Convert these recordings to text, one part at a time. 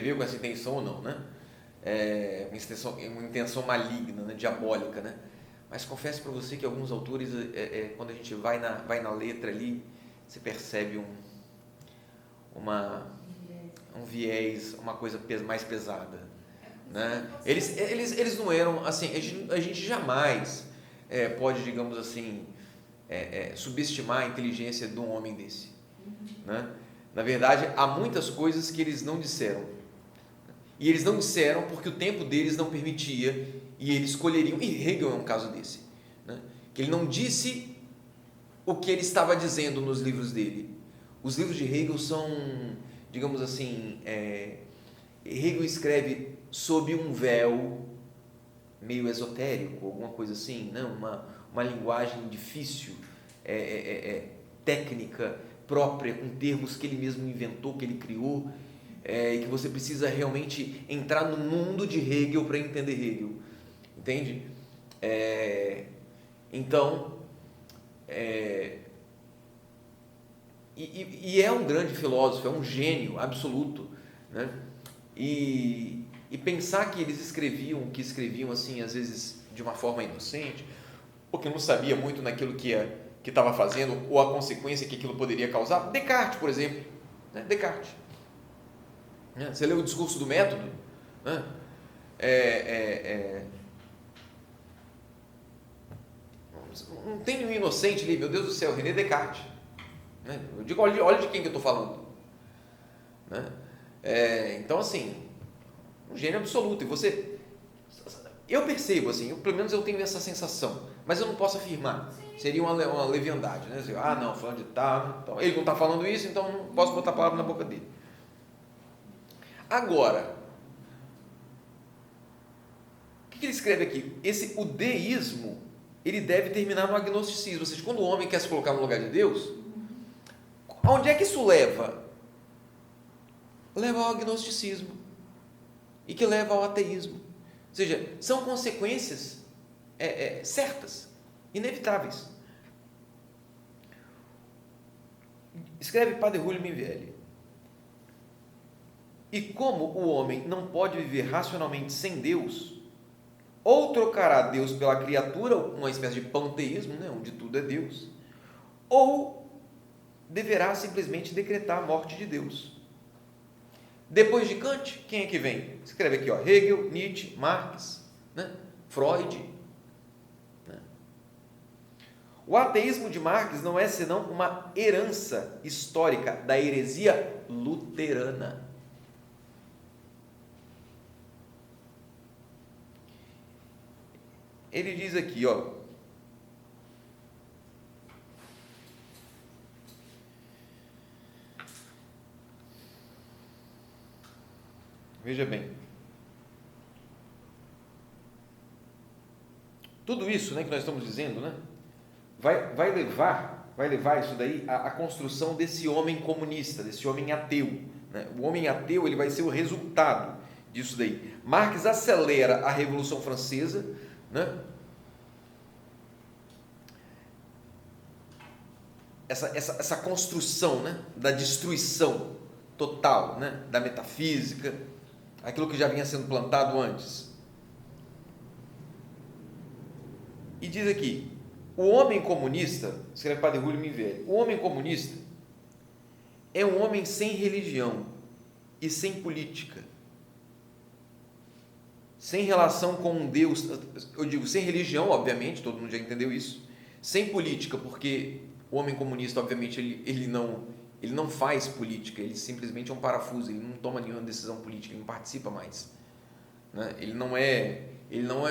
escreveu com essa intenção ou não, né? Uma intenção maligna, né? Diabólica, né? Mas confesso para você que alguns autores, quando a gente vai na letra ali, você percebe um viés, uma coisa mais pesada, né? Eles não eram assim, a gente jamais pode, digamos assim, subestimar a inteligência de um homem desse, né? Na verdade, há muitas coisas que eles não disseram, e eles não disseram porque o tempo deles não permitia, e eles escolheriam, e Hegel é um caso desse, né? Que ele não disse o que ele estava dizendo nos livros dele. Os livros de Hegel são, digamos assim, Hegel escreve sob um véu meio esotérico, alguma coisa assim, né? Uma linguagem difícil, técnica, própria, com termos que ele mesmo inventou, que ele criou, e que você precisa realmente entrar no mundo de Hegel para entender Hegel, entende? Então, e é um grande filósofo, é um gênio absoluto, né? E pensar que eles escreviam assim, às vezes de uma forma inocente, ou que não sabia muito naquilo que estava fazendo, ou a consequência que aquilo poderia causar. Descartes, por exemplo, né? Descartes, né? Você leu o Discurso do Método, né? Não tem nenhum inocente ali, meu Deus do céu, René Descartes, né? Eu digo, olha de quem que eu estou falando, né? Então, assim, um gênio absoluto. E você, eu percebo assim, pelo menos eu tenho essa sensação, mas eu não posso afirmar. Seria uma leviandade, né? Não, falando de tal, então, ele não está falando isso, então não posso botar a palavra na boca dele. Agora, o que ele escreve aqui? O deísmo, ele deve terminar no agnosticismo. Ou seja, quando o homem quer se colocar no lugar de Deus, aonde é que isso leva? Leva ao agnosticismo, e que leva ao ateísmo. Ou seja, são consequências certas, inevitáveis. Escreve Padre Júlio Minvelli: e como o homem não pode viver racionalmente sem Deus, ou trocará Deus pela criatura, uma espécie de panteísmo, né, onde tudo é Deus, ou deverá simplesmente decretar a morte de Deus. Depois de Kant, quem é que vem? Escreve aqui, Hegel, Nietzsche, Marx, né? Freud, né? O ateísmo de Marx não é senão uma herança histórica da heresia luterana. Ele diz aqui, veja bem, tudo isso, né, que nós estamos dizendo, né, vai levar isso daí à construção desse homem comunista, desse homem ateu, né? O homem ateu, ele vai ser o resultado disso daí. Marx acelera a Revolução Francesa, né? Essa construção, né, da destruição total, né, da metafísica, aquilo que já vinha sendo plantado antes. E diz aqui, o homem comunista, escreve Padre Júlio Minvelli, o homem comunista é um homem sem religião e sem política, sem relação com um Deus, eu digo sem religião, obviamente, todo mundo já entendeu isso, sem política, porque o homem comunista, obviamente, ele não faz política, ele simplesmente é um parafuso, ele não toma nenhuma decisão política, ele não participa mais, né? Ele não é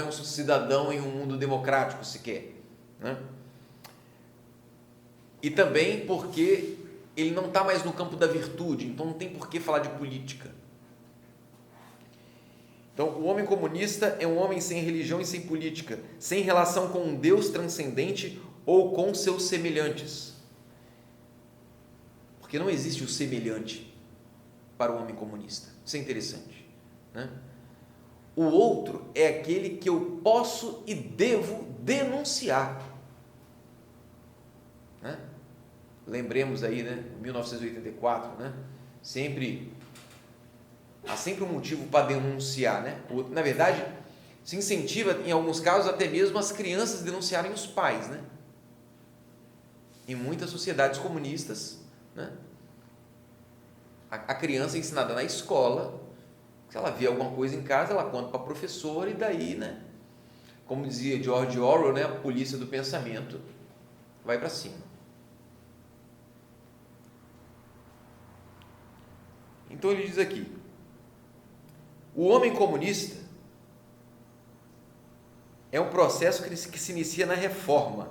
um cidadão em um mundo democrático sequer, né? E também porque ele não está mais no campo da virtude, então não tem por que falar de política. Então, o homem comunista é um homem sem religião e sem política, sem relação com um Deus transcendente ou com seus semelhantes. Porque não existe o semelhante para o homem comunista. Isso é interessante, né? O outro é aquele que eu posso e devo denunciar, né? Lembremos aí, né, 1984, né? Sempre sempre um motivo para denunciar, né? Na verdade, se incentiva, em alguns casos, até mesmo as crianças denunciarem os pais, né? Em muitas sociedades comunistas, né? A criança é ensinada na escola, se ela vê alguma coisa em casa, ela conta para a professora e daí, né? Como dizia George Orwell, né? A polícia do pensamento vai para cima. Então ele diz aqui, o homem comunista é um processo que se inicia na reforma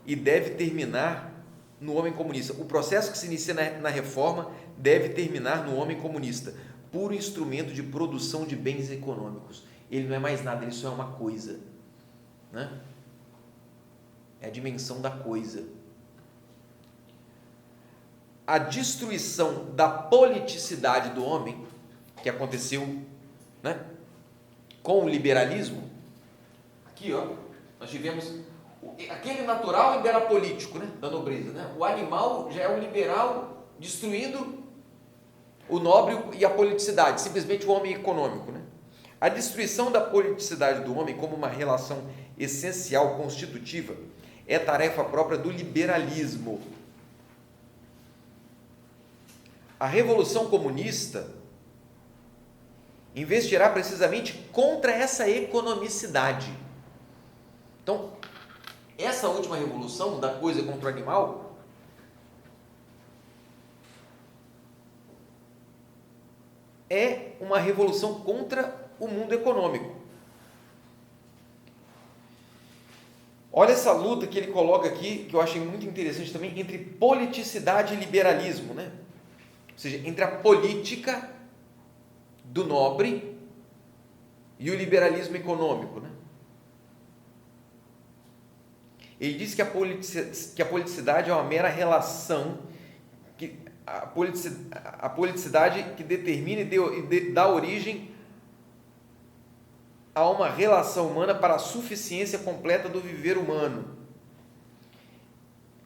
e deve terminar no homem comunista. O processo que se inicia na reforma deve terminar no homem comunista, puro instrumento de produção de bens econômicos. Ele não é mais nada, ele só é uma coisa, né? É a dimensão da coisa. A destruição da politicidade do homem, que aconteceu, né, com o liberalismo, aqui, ó, nós tivemos aquele natural ainda era político, né, da nobreza, né? O animal já é o liberal destruindo o nobre e a politicidade, simplesmente o homem econômico, né? A destruição da politicidade do homem como uma relação essencial, constitutiva, é tarefa própria do liberalismo. A Revolução Comunista investirá precisamente contra essa economicidade. Então, essa última revolução da coisa contra o animal é uma revolução contra o mundo econômico. Olha essa luta que ele coloca aqui, que eu achei muito interessante também, entre politicidade e liberalismo, né? Ou seja, entre a política do nobre e o liberalismo econômico, né? Ele diz que a politicidade é uma mera relação, que a politicidade que determina e dá origem a uma relação humana para a suficiência completa do viver humano.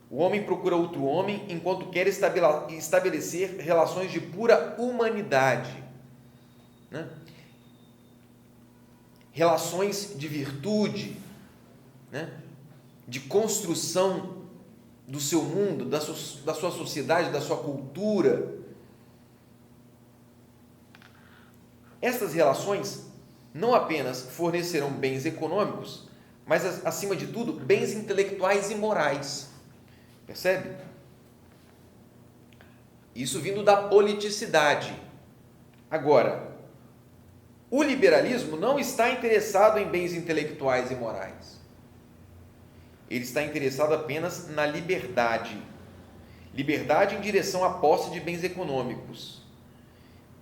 O homem procura outro homem enquanto quer estabelecer relações de pura humanidade, né? Relações de virtude, né? De construção do seu mundo, da sua sociedade, da sua cultura. Estas relações não apenas fornecerão bens econômicos, mas, acima de tudo, bens intelectuais e morais. Percebe? Isso vindo da politicidade. Agora, o liberalismo não está interessado em bens intelectuais e morais. Ele está interessado apenas na liberdade. Liberdade em direção à posse de bens econômicos.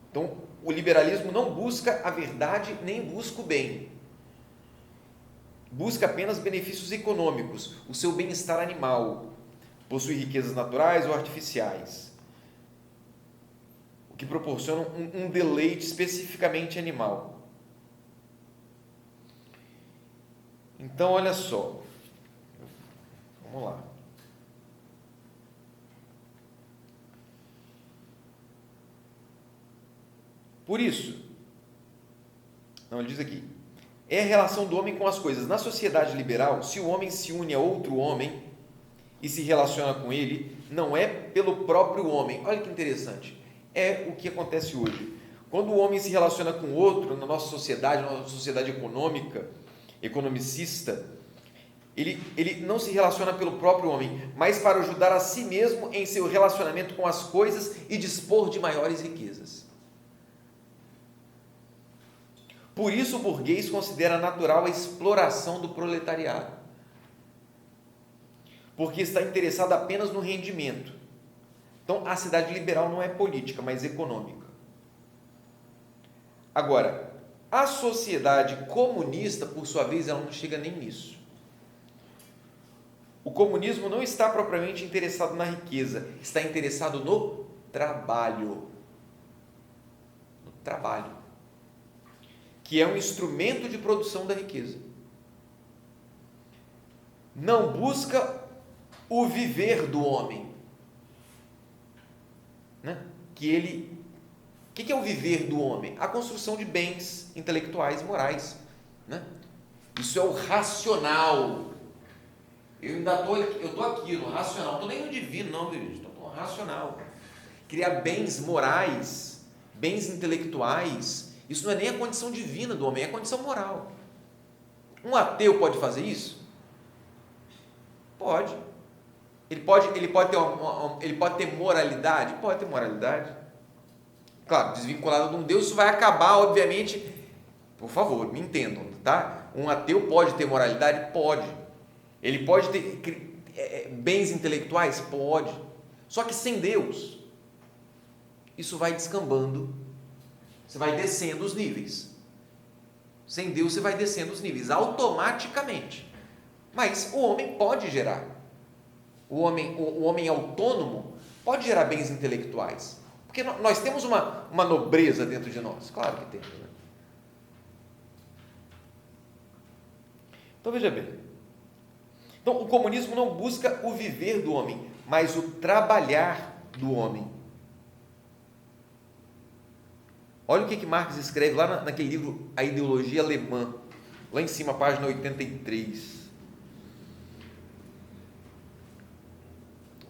Então, o liberalismo não busca a verdade nem busca o bem. Busca apenas benefícios econômicos, o seu bem-estar animal. Possui riquezas naturais ou artificiais, o que proporciona um deleite especificamente animal. Então, olha só. Vamos lá. Por isso, ele diz aqui, é a relação do homem com as coisas. Na sociedade liberal, se o homem se une a outro homem e se relaciona com ele, não é pelo próprio homem. Olha que interessante. É o que acontece hoje. Quando o homem se relaciona com outro, na nossa sociedade econômica, economicista, ele não se relaciona pelo próprio homem, mas para ajudar a si mesmo em seu relacionamento com as coisas e dispor de maiores riquezas. Por isso o burguês considera natural a exploração do proletariado, porque está interessado apenas no rendimento. Então, a cidade liberal não é política, mas econômica. Agora, a sociedade comunista, por sua vez, ela não chega nem nisso. O comunismo não está propriamente interessado na riqueza, está interessado no trabalho. No trabalho, que é um instrumento de produção da riqueza. Não busca o viver do homem, né? Que ele O que é o viver do homem? A construção de bens intelectuais e morais, né? Isso é o racional. Eu estou aqui no racional, não estou nem no divino, não, gente, estou no racional. Criar bens morais, bens intelectuais, isso não é nem a condição divina do homem, é a condição moral. Um ateu pode fazer isso? Pode. Ele pode ter moralidade? Pode ter moralidade. Claro, desvinculado de um Deus, isso vai acabar, obviamente. Por favor, me entendam, tá? Um ateu pode ter moralidade? Pode. Ele pode ter bens intelectuais? Pode. Só que sem Deus, isso vai descambando, você vai descendo os níveis. Sem Deus, você vai descendo os níveis, automaticamente. Mas o homem pode gerar. O homem autônomo pode gerar bens intelectuais. Porque nós temos uma nobreza dentro de nós. Claro que temos, né? Então, veja bem. Então, o comunismo não busca o viver do homem, mas o trabalhar do homem. Olha o que Marx escreve lá naquele livro A Ideologia Alemã, lá em cima, página 83.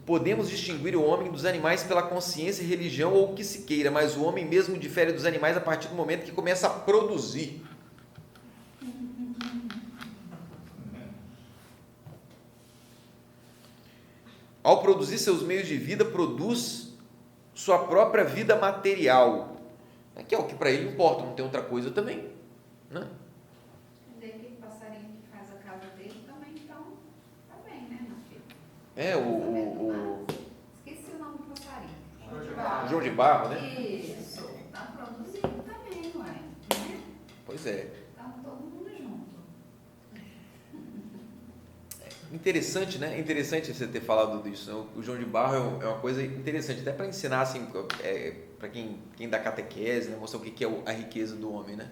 Podemos distinguir o homem dos animais pela consciência, religião ou o que se queira, mas o homem mesmo difere dos animais a partir do momento que começa a produzir. Ao produzir seus meios de vida, produz sua própria vida material, que é o que para ele importa, não tem outra coisa também, né? Aquele passarinho que faz a casa dele também, então, tá bem, né, meu filho? Esqueci o nome do passarinho. João de Barro, né? Isso, tá produzindo também, ué, né? Pois é. Estamos todo mundo junto. Interessante, né? Interessante você ter falado disso, né? O João de Barro é uma coisa interessante, até para ensinar, assim, para quem dá catequese, né? Mostrar o que é a riqueza do homem, né?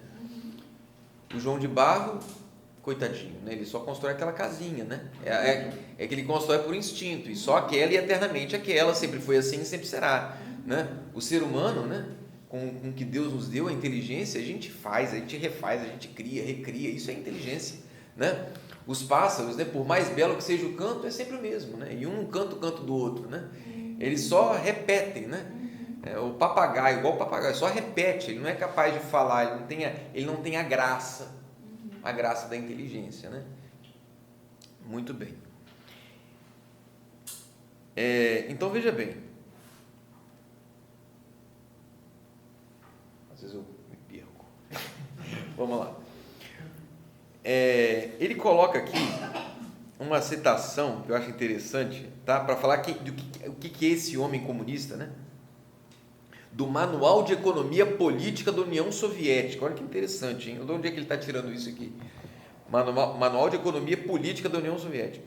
O João de Barro, coitadinho, né? Ele só constrói aquela casinha, né? É que ele constrói por instinto, e só aquela e eternamente aquela, sempre foi assim e sempre será, né? O ser humano, né? Com o que Deus nos deu, a inteligência, a gente faz, a gente refaz, a gente cria, recria, isso é inteligência, né? Os pássaros, né, por mais belo que seja o canto, é sempre o mesmo, né? E um não canta o canto do outro, né? Eles só repetem, né? O papagaio, igual o papagaio, só repete, ele não é capaz de falar, ele não tem a graça da inteligência, né? Muito bem. Então veja bem. Às vezes eu me perco. Vamos lá. Ele coloca aqui uma citação que eu acho interessante, tá? Para falar o que é esse homem comunista, né? Do Manual de Economia Política da União Soviética. Olha que interessante, hein? De onde é que ele está tirando isso aqui? Manual de Economia Política da União Soviética.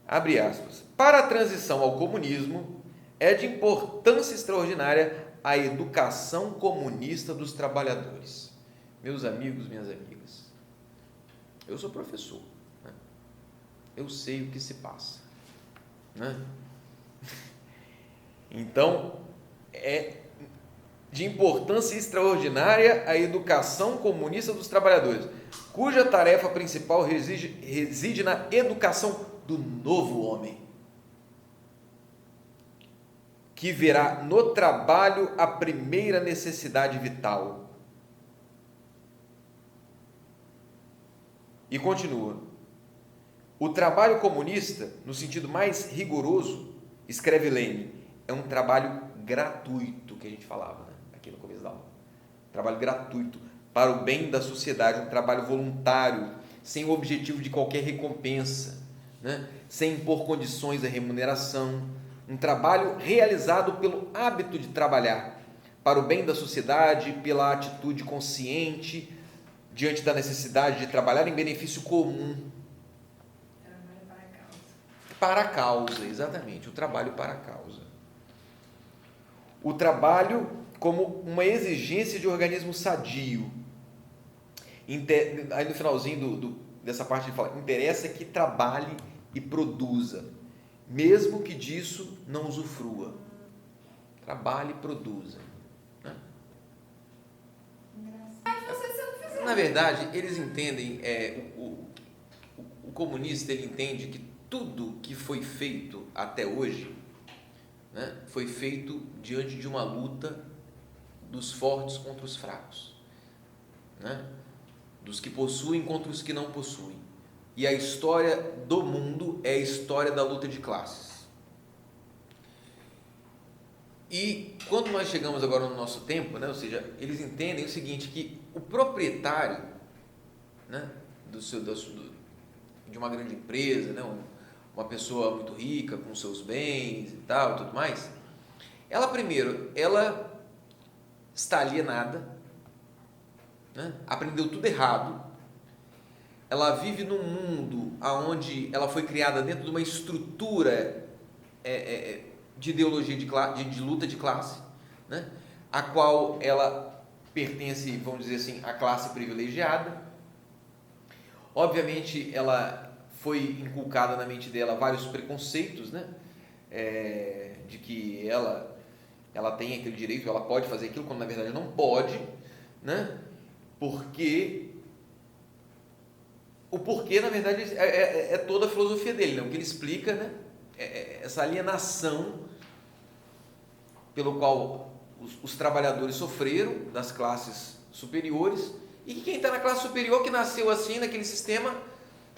Abre aspas. Para a transição ao comunismo, é de importância extraordinária a educação comunista dos trabalhadores. Meus amigos, minhas amigas, eu sou professor, né? Eu sei o que se passa, né? Então, é de importância extraordinária a educação comunista dos trabalhadores, cuja tarefa principal reside na educação do novo homem, que verá no trabalho a primeira necessidade vital. E continua. O trabalho comunista, no sentido mais rigoroso, escreve Lenin, é um trabalho gratuito, que a gente falava, né? Aqui no começo da aula. Trabalho gratuito, para o bem da sociedade, um trabalho voluntário, sem o objetivo de qualquer recompensa, né? Sem impor condições de remuneração, um trabalho realizado pelo hábito de trabalhar, para o bem da sociedade, pela atitude consciente, diante da necessidade de trabalhar em benefício comum. Trabalho para a causa. Para a causa, exatamente, o trabalho para a causa. O trabalho como uma exigência de organismo sadio. Aí no finalzinho dessa parte ele fala, interessa que trabalhe e produza, mesmo que disso não usufrua. Trabalhe e produza, né? verdade, eles entendem, o comunista, ele entende que tudo que foi feito até hoje, né, foi feito diante de uma luta dos fortes contra os fracos, né, dos que possuem contra os que não possuem. E a história do mundo é a história da luta de classes. E quando nós chegamos agora no nosso tempo, né, ou seja, eles entendem o seguinte, que o proprietário, né, de uma grande empresa, né, uma pessoa muito rica, com seus bens e tal, tudo mais, ela está alienada, né, aprendeu tudo errado, ela vive num mundo onde ela foi criada dentro de uma estrutura de ideologia de luta de classe, né, a qual ela pertence, vamos dizer assim, à classe privilegiada. Obviamente, ela foi inculcada na mente dela vários preconceitos, né, de que ela tem aquele direito, ela pode fazer aquilo, quando na verdade não pode, né, o porquê, na verdade, é toda a filosofia dele, né, o que ele explica, né, essa alienação pelo qual os trabalhadores sofreram das classes superiores, e que quem está na classe superior, que nasceu assim, naquele sistema,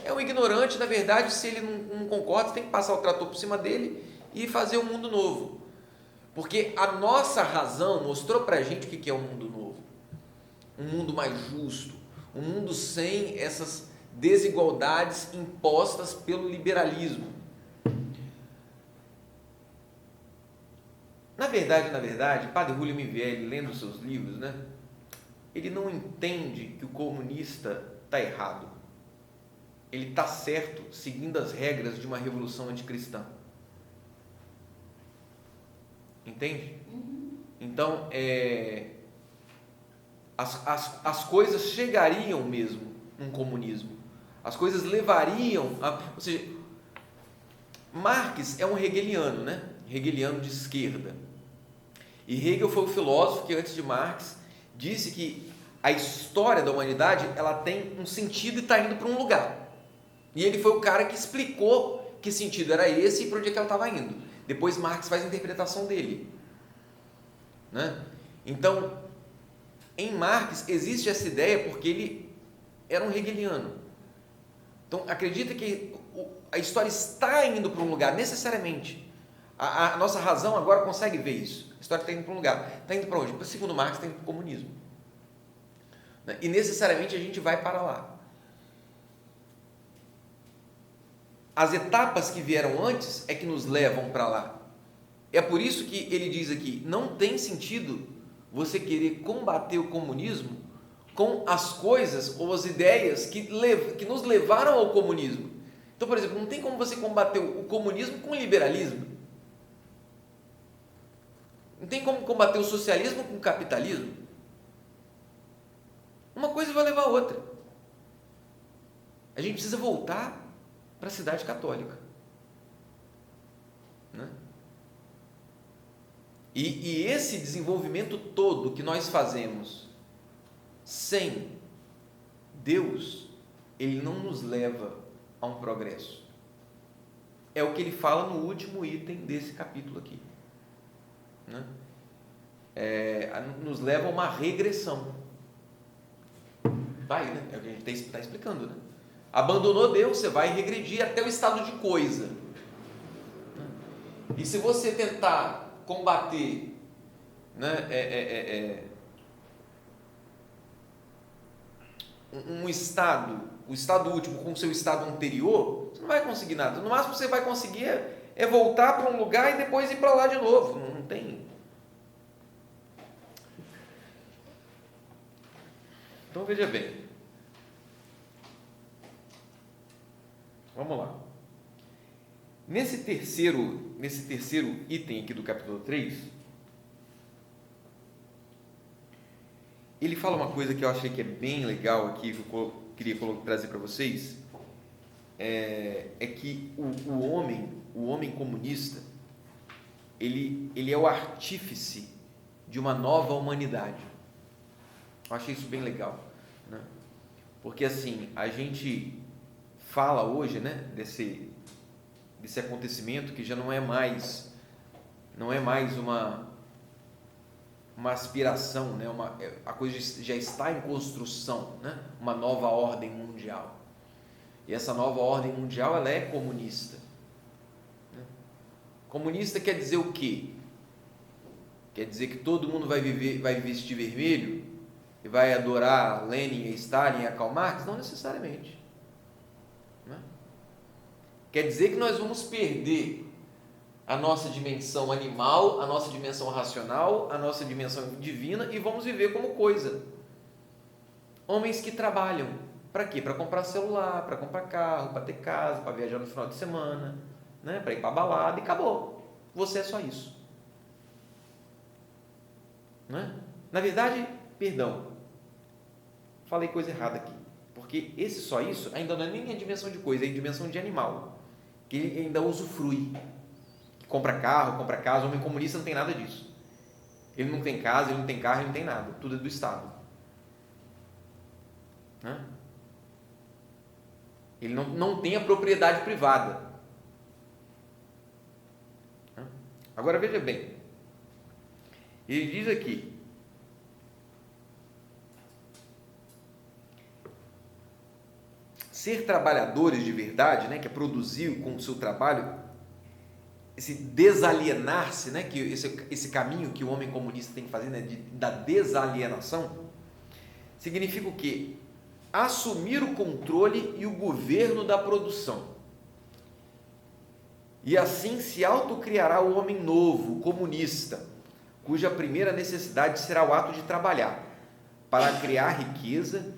é um ignorante. Na verdade, se ele não concorda, tem que passar o trator por cima dele e fazer um mundo novo, porque a nossa razão mostrou para a gente o que é um mundo novo, um mundo mais justo, um mundo sem essas desigualdades impostas pelo liberalismo. Na verdade, Padre Julio Mivielli, lendo seus livros, né, ele não entende que o comunista está errado. Ele está certo seguindo as regras de uma revolução anticristã. Entende? Então, as coisas chegariam mesmo num comunismo. As coisas levariam ou seja, Marx é um hegeliano, né? Hegeliano de esquerda. E Hegel foi o filósofo que, antes de Marx, disse que a história da humanidade, ela tem um sentido e está indo para um lugar. E ele foi o cara que explicou que sentido era esse e para onde é que ela estava indo. Depois Marx faz a interpretação dele, né? Então, em Marx existe essa ideia porque ele era um hegeliano. Então, acredita que a história está indo para um lugar, necessariamente. A nossa razão agora consegue ver isso. A história está indo para um lugar. Está indo para onde? Segundo Marx, está indo para o comunismo. E necessariamente a gente vai para lá. As etapas que vieram antes é que nos levam para lá. É por isso que ele diz aqui, não tem sentido você querer combater o comunismo com as coisas ou as ideias que nos levaram ao comunismo. Então, por exemplo, não tem como você combater o comunismo com o liberalismo. Não tem como combater o socialismo com o capitalismo. Uma coisa vai levar a outra. A gente precisa voltar para a cidade católica, né? E esse desenvolvimento todo que nós fazemos sem Deus, ele não nos leva a um progresso. É o que ele fala no último item desse capítulo aqui, né? Nos leva a uma regressão. Vai, né? É o que a gente está explicando, né? Abandonou Deus, você vai regredir até o estado de coisa. E se você tentar combater, né, o estado último com o seu estado anterior, você não vai conseguir nada. No máximo que você vai conseguir é voltar para um lugar e depois ir para lá de novo. Não tem. Então veja bem. Vamos lá. Nesse terceiro item aqui do capítulo 3, ele fala uma coisa que eu achei que é bem legal aqui, que eu queria trazer para vocês, que o homem comunista, ele é o artífice de uma nova humanidade. Eu achei isso bem legal, né? Porque assim, a gente fala hoje, né, desse acontecimento que já não é mais uma aspiração, né, a coisa já está em construção, né, uma nova ordem mundial. E essa nova ordem mundial, ela é comunista. Comunista quer dizer o quê? Quer dizer que todo mundo vai vestir vermelho e vai adorar Lenin, Stalin e Karl Marx? Não necessariamente. Né? Quer dizer que nós vamos perder a nossa dimensão animal, a nossa dimensão racional, a nossa dimensão divina e vamos viver como coisa. Homens que trabalham. Para quê? Para comprar celular, para comprar carro, para ter casa, para viajar no final de semana, né? Para ir para a balada e acabou. Você é só isso. Né? Na verdade, perdão, falei coisa errada aqui, porque esse só isso ainda não é nem a dimensão de coisa, é a dimensão de animal, que ele ainda usufrui, que compra carro, compra casa. O homem comunista não tem nada disso. Ele não tem casa, ele não tem carro, ele não tem nada, tudo é do Estado. Né? Ele não tem a propriedade privada. Agora veja bem, ele diz aqui, ser trabalhadores de verdade, né, que é produzir com o seu trabalho, esse desalienar-se, né, que esse caminho que o homem comunista tem que fazer, né, da desalienação, significa o quê? Assumir o controle e o governo da produção. E assim se autocriará o homem novo, comunista, cuja primeira necessidade será o ato de trabalhar, para criar riqueza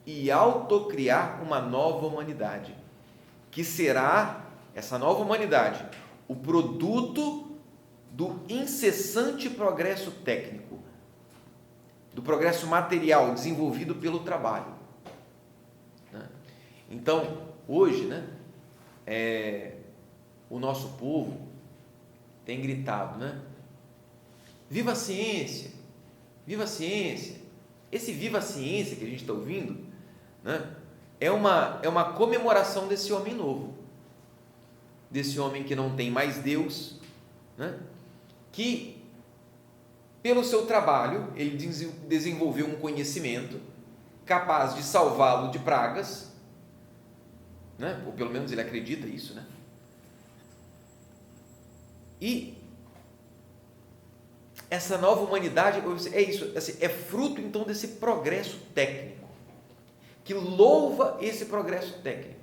e autocriar uma nova humanidade, que será, essa nova humanidade, o produto do incessante progresso técnico, do progresso material desenvolvido pelo trabalho. Então, hoje, né, o nosso povo tem gritado, né? Viva a ciência! Viva a ciência! Esse viva a ciência que a gente está ouvindo, né, é uma comemoração desse homem novo, desse homem que não tem mais Deus, né, que pelo seu trabalho ele desenvolveu um conhecimento capaz de salvá-lo de pragas, né, ou pelo menos ele acredita isso, né? E essa nova humanidade é isso, assim, é fruto então desse progresso técnico, que louva esse progresso técnico.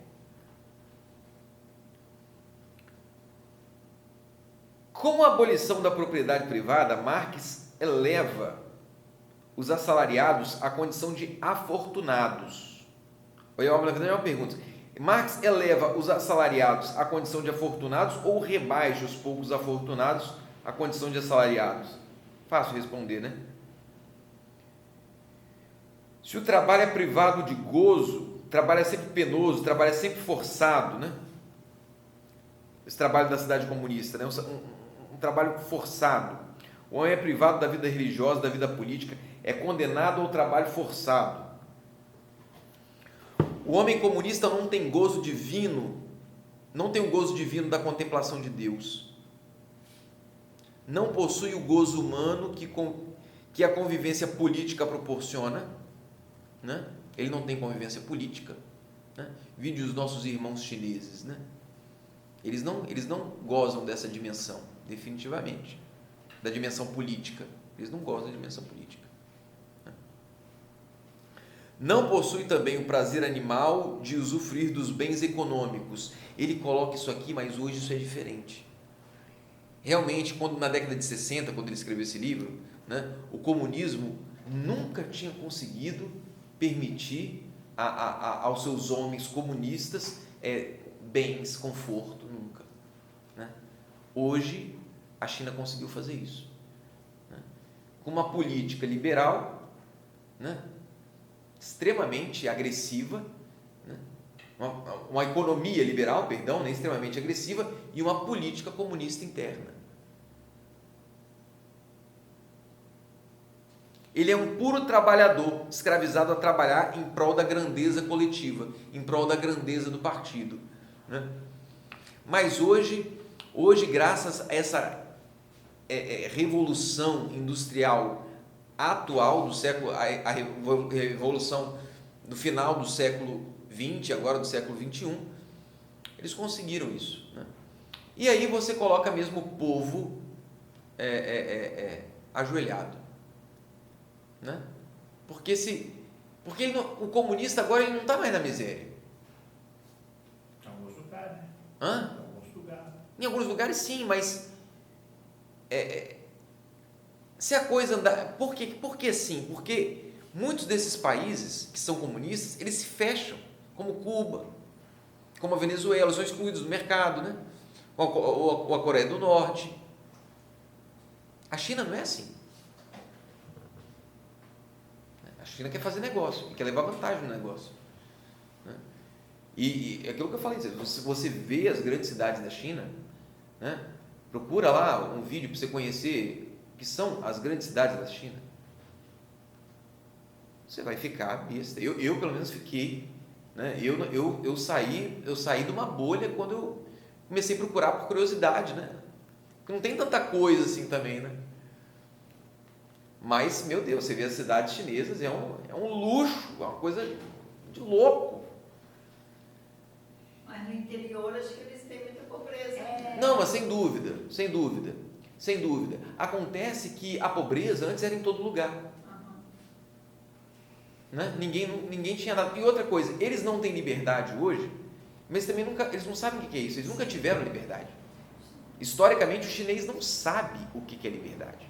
Com a abolição da propriedade privada, Marx eleva os assalariados à condição de afortunados. Olha, na verdade é uma pergunta. Marx eleva os assalariados à condição de afortunados ou rebaixa os poucos afortunados à condição de assalariados? Fácil responder, né? Se o trabalho é privado de gozo, o trabalho é sempre penoso, o trabalho é sempre forçado, né? Esse trabalho da cidade comunista, né? Um trabalho forçado. O homem é privado da vida religiosa, da vida política, é condenado ao trabalho forçado. O homem comunista não tem gozo divino, não tem o gozo divino da contemplação de Deus. Não possui o gozo humano que a convivência política proporciona, né? Ele não tem convivência política, né? Vide os nossos irmãos chineses, né? Eles não gozam dessa dimensão, definitivamente, da dimensão política. Eles não gozam da dimensão política. Não possui também o prazer animal de usufruir dos bens econômicos. Ele coloca isso aqui, mas hoje isso é diferente. Realmente, na década de 60, quando ele escreveu esse livro, né, o comunismo nunca tinha conseguido permitir aos seus homens comunistas bens, conforto, nunca. Né? Hoje, a China conseguiu fazer isso. Né? Com uma política liberal, né, extremamente agressiva, né? Uma economia liberal, perdão, né, extremamente agressiva, e uma política comunista interna. Ele é um puro trabalhador, escravizado a trabalhar em prol da grandeza coletiva, em prol da grandeza do partido, né? Mas hoje, graças a essa revolução industrial atual do século, a revolução do final do século XX, agora do século XXI, eles conseguiram isso, né? E aí você coloca mesmo o povo ajoelhado, né? Porque o comunista agora ele não está mais na miséria. Em alguns lugares, né? Hã? Em alguns lugares. Em alguns lugares sim, mas se a coisa andar... Por que sim? Porque muitos desses países que são comunistas, eles se fecham, como Cuba, como a Venezuela, são excluídos do mercado, né? Ou a Coreia do Norte. A China não é assim. A China quer fazer negócio, quer levar vantagem no negócio, né? E aquilo que eu falei, se você vê as grandes cidades da China, né? Procura lá um vídeo para você conhecer o que são as grandes cidades da China. Você vai ficar besta. Eu pelo menos fiquei, né? Eu saí de uma bolha quando eu comecei a procurar por curiosidade, né? Porque não tem tanta coisa assim também, né? Mas, meu Deus, você vê as cidades chinesas, é um luxo, é uma coisa de louco. Mas no interior acho que eles têm muita pobreza. Não, mas sem dúvida. Acontece que a pobreza antes era em todo lugar. Né? Ninguém tinha nada. E outra coisa, eles não têm liberdade hoje, mas também eles não sabem o que é isso, eles nunca tiveram liberdade. Historicamente, o chinês não sabe o que é liberdade.